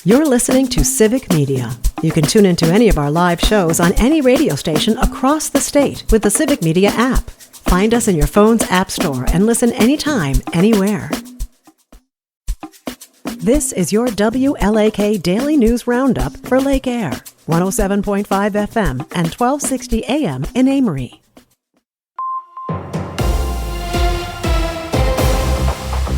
You're listening to Civic Media. You can tune into any of our live shows on any radio station across the state with the Civic Media app. Find us in your phone's app store and listen anytime, anywhere. This is your WLAK Daily News Roundup for Lake Air, 107.5 FM and 1260 AM in Amory.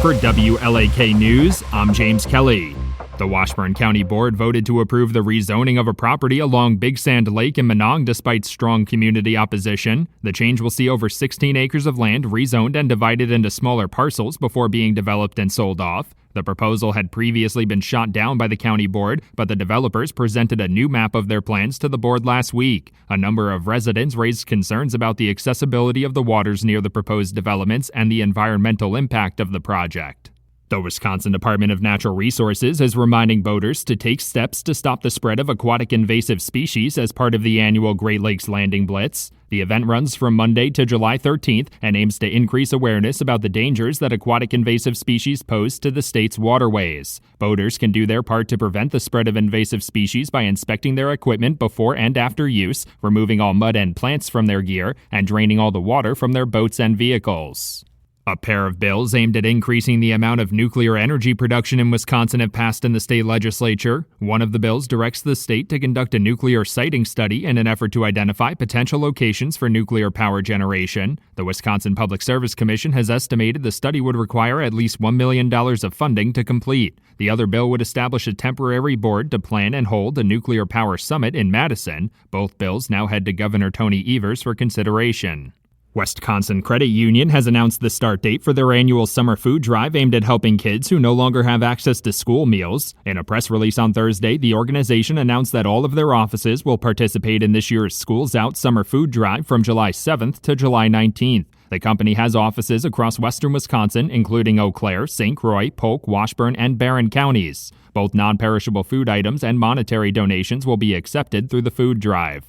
For WLAK News, I'm James Kelly. The Washburn County Board voted to approve the rezoning of a property along Big Sand Lake in Monong despite strong community opposition. The change will see over 16 acres of land rezoned and divided into smaller parcels before being developed and sold off. The proposal had previously been shot down by the county board, but the developers presented a new map of their plans to the board last week. A number of residents raised concerns about the accessibility of the waters near the proposed developments and the environmental impact of the project. The Wisconsin Department of Natural Resources is reminding boaters to take steps to stop the spread of aquatic invasive species as part of the annual Great Lakes Landing Blitz. The event runs from Monday to July 13th and aims to increase awareness about the dangers that aquatic invasive species pose to the state's waterways. Boaters can do their part to prevent the spread of invasive species by inspecting their equipment before and after use, removing all mud and plants from their gear, and draining all the water from their boats and vehicles. A pair of bills aimed at increasing the amount of nuclear energy production in Wisconsin have passed in the state legislature. One of the bills directs the state to conduct a nuclear siting study in an effort to identify potential locations for nuclear power generation. The Wisconsin Public Service Commission has estimated the study would require at least $1 million of funding to complete. The other bill would establish a temporary board to plan and hold a nuclear power summit in Madison. Both bills now head to Governor Tony Evers for consideration. Wisconsin Credit Union has announced the start date for their annual summer food drive aimed at helping kids who no longer have access to school meals. In a press release on Thursday, the organization announced that all of their offices will participate in this year's Schools Out summer food drive from July 7th to July 19th. The company has offices across western Wisconsin, including Eau Claire, St. Croix, Polk, Washburn, and Barron counties. Both non-perishable food items and monetary donations will be accepted through the food drive.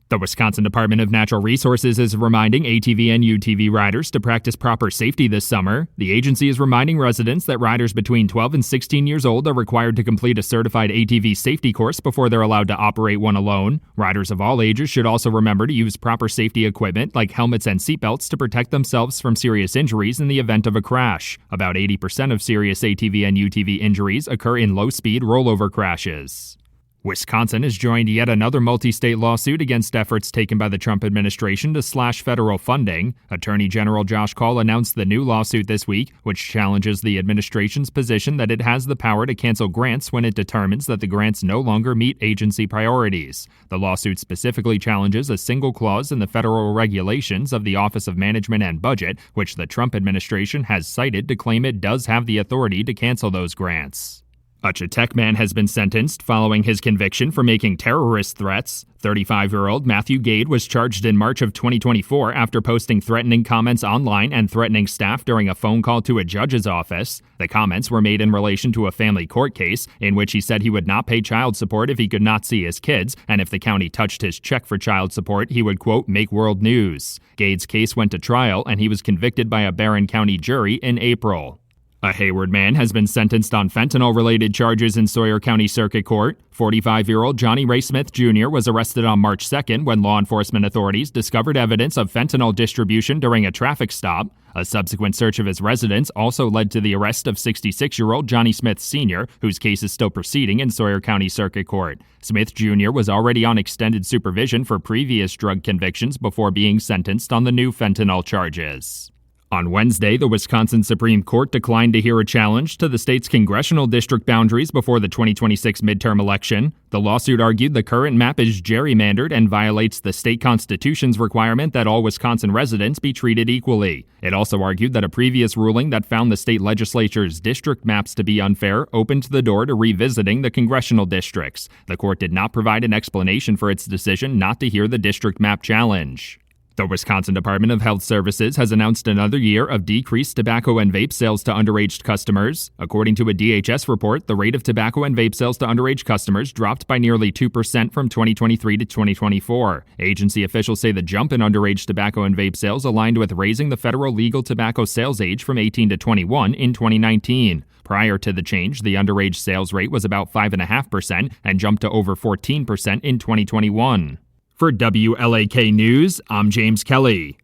The Wisconsin Department of Natural Resources is reminding ATV and UTV riders to practice proper safety this summer. The agency is reminding residents that riders between 12 and 16 years old are required to complete a certified ATV safety course before they're allowed to operate one alone. Riders of all ages should also remember to use proper safety equipment like helmets and seatbelts to protect themselves from serious injuries in the event of a crash. About 80% of serious ATV and UTV injuries occur in low-speed rollover crashes. Wisconsin has joined yet another multi-state lawsuit against efforts taken by the Trump administration to slash federal funding. Attorney General Josh Kaul announced the new lawsuit this week, which challenges the administration's position that it has the power to cancel grants when it determines that the grants no longer meet agency priorities. The lawsuit specifically challenges a single clause in the federal regulations of the Office of Management and Budget, which the Trump administration has cited to claim it does have the authority to cancel those grants. A Chautauqua man has been sentenced following his conviction for making terrorist threats. 35-year-old Matthew Gade was charged in March of 2024 after posting threatening comments online and threatening staff during a phone call to a judge's office. The comments were made in relation to a family court case in which he said he would not pay child support if he could not see his kids, and if the county touched his check for child support, he would, quote, make world news. Gade's case went to trial, and he was convicted by a Barron County jury in April. A Hayward man has been sentenced on fentanyl-related charges in Sawyer County Circuit Court. 45-year-old Johnny Ray Smith Jr. was arrested on March 2nd when law enforcement authorities discovered evidence of fentanyl distribution during a traffic stop. A subsequent search of his residence also led to the arrest of 66-year-old Johnny Smith Sr., whose case is still proceeding in Sawyer County Circuit Court. Smith Jr. was already on extended supervision for previous drug convictions before being sentenced on the new fentanyl charges. On Wednesday, the Wisconsin Supreme Court declined to hear a challenge to the state's congressional district boundaries before the 2026 midterm election. The lawsuit argued the current map is gerrymandered and violates the state constitution's requirement that all Wisconsin residents be treated equally. It also argued that a previous ruling that found the state legislature's district maps to be unfair opened the door to revisiting the congressional districts. The court did not provide an explanation for its decision not to hear the district map challenge. The Wisconsin Department of Health Services has announced another year of decreased tobacco and vape sales to underage customers. According to a DHS report, the rate of tobacco and vape sales to underage customers dropped by nearly 2% from 2023 to 2024. Agency officials say the jump in underage tobacco and vape sales aligned with raising the federal legal tobacco sales age from 18 to 21 in 2019. Prior to the change, the underage sales rate was about 5.5% and jumped to over 14% in 2021. For WLAK News, I'm James Kelly.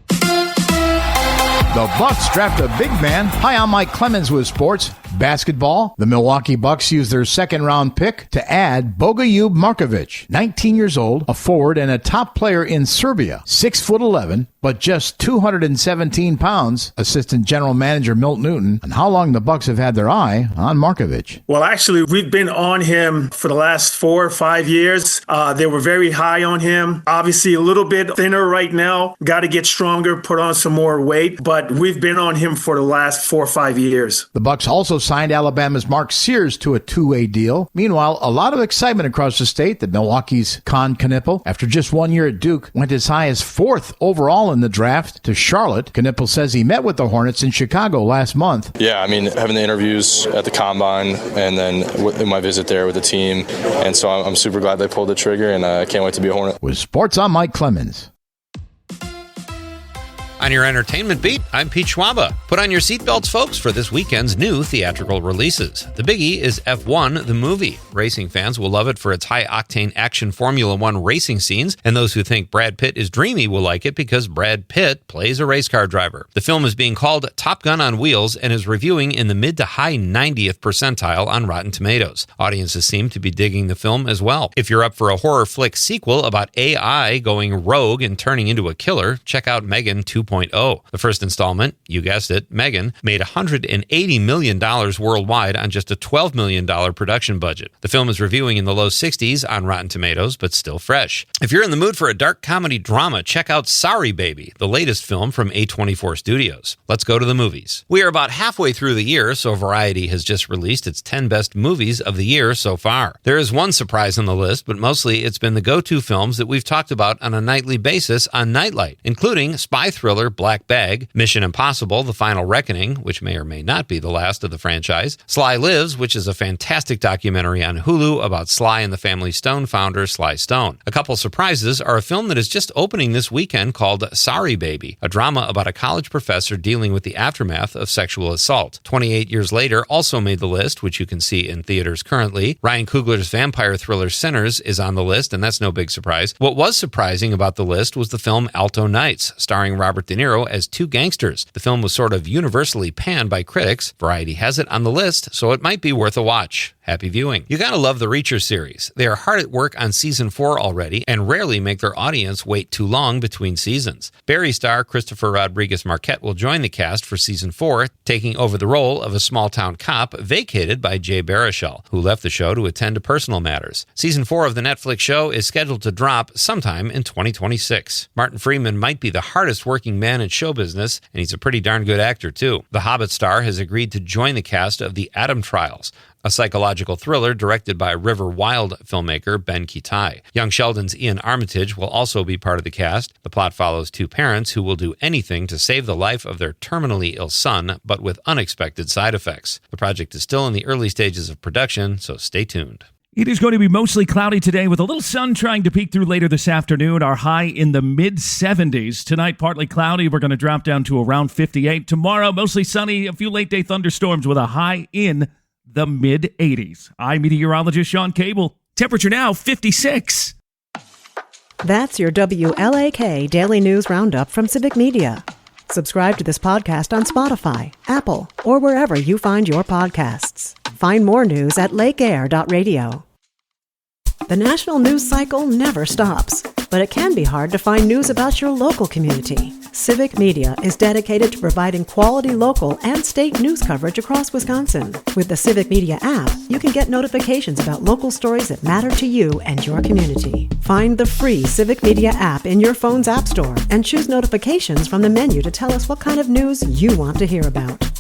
The Bucks draft a big man. Hi, I'm Mike Clemens with sports. Basketball, the Milwaukee Bucks used their second-round pick to add Bogoljub Markovic, 19 years old, a forward and a top player in Serbia, 6'11", but just 217 pounds. Assistant General Manager Milt Newton on how long the Bucks have had their eye on Markovic. Well, actually, we've been on him for the last 4 or 5 years. They were very high on him. Obviously, a little bit thinner right now. Got to get stronger, put on some more weight, but we've been on him for the last 4 or 5 years. The Bucks also signed Alabama's Mark Sears to a two-way deal. Meanwhile, a lot of excitement across the state that Milwaukee's Con Knippel, after just 1 year at Duke, went as high as 4th overall in the draft to Charlotte. Knippel says he met with the Hornets in Chicago last month. Yeah, I mean, having the interviews at the Combine and then in my visit there with the team. And so I'm super glad they pulled the trigger, and I can't wait to be a Hornet. With sports, I'm Mike Clemens. On your entertainment beat, I'm Pete Schwaba. Put on your seatbelts, folks, for this weekend's new theatrical releases. The biggie is F1, the movie. Racing fans will love it for its high-octane action Formula One racing scenes, and those who think Brad Pitt is dreamy will like it because Brad Pitt plays a race car driver. The film is being called Top Gun on Wheels and is reviewing in the mid to high 90th percentile on Rotten Tomatoes. Audiences seem to be digging the film as well. If you're up for a horror flick sequel about AI going rogue and turning into a killer, check out Megan 2.0. The first installment, you guessed it, Megan, made $180 million worldwide on just a $12 million production budget. The film is reviewing in the low 60s on Rotten Tomatoes, but still fresh. If you're in the mood for a dark comedy drama, check out Sorry Baby, the latest film from A24 Studios. Let's go to the movies. We are about halfway through the year, so Variety has just released its 10 best movies of the year so far. There is one surprise on the list, but mostly it's been the go-to films that we've talked about on a nightly basis on Nightlight, including spy thriller Black Bag, Mission Impossible: The Final Reckoning, which may or may not be the last of the franchise, Sly Lives, which is a fantastic documentary on Hulu about Sly and the Family Stone founder Sly Stone. A couple surprises are a film that is just opening this weekend called Sorry Baby, a drama about a college professor dealing with the aftermath of sexual assault. 28 Years Later also made the list, which you can see in theaters currently. Ryan Coogler's vampire thriller Sinners is on the list, and that's no big surprise. What was surprising about the list was the film Alto Nights, starring Robert De Niro as two gangsters. The film was sort of universally panned by critics. Variety has it on the list, so it might be worth a watch. Happy viewing. You gotta love the Reacher series. They are hard at work on season 4 already and rarely make their audience wait too long between seasons. Barry star Christopher Rodriguez Marquette will join the cast for season 4, taking over the role of a small-town cop vacated by Jay Baruchel, who left the show to attend to personal matters. Season 4 of the Netflix show is scheduled to drop sometime in 2026. Martin Freeman might be the hardest working man in show business, and he's a pretty darn good actor too. The Hobbit star has agreed to join the cast of The Adam Trials, a psychological thriller directed by River Wild filmmaker Ben Kitai. Young Sheldon's Ian Armitage will also be part of the cast. The plot follows two parents who will do anything to save the life of their terminally ill son, but with unexpected side effects. The project is still in the early stages of production, so stay tuned. It is going to be mostly cloudy today with a little sun trying to peek through later this afternoon. Our high in the mid-70s. Tonight, partly cloudy. We're going to drop down to around 58. Tomorrow, mostly sunny. A few late-day thunderstorms with a high in the mid-80s. I'm meteorologist Sean Cable. Temperature now 56. That's your WLAK Daily News Roundup from Civic Media. Subscribe to this podcast on Spotify, Apple, or wherever you find your podcasts. Find more news at lakeair.radio. The national news cycle never stops, but it can be hard to find news about your local community. Civic Media is dedicated to providing quality local and state news coverage across Wisconsin. With the Civic Media app, you can get notifications about local stories that matter to you and your community. Find the free Civic Media app in your phone's app store and choose notifications from the menu to tell us what kind of news you want to hear about.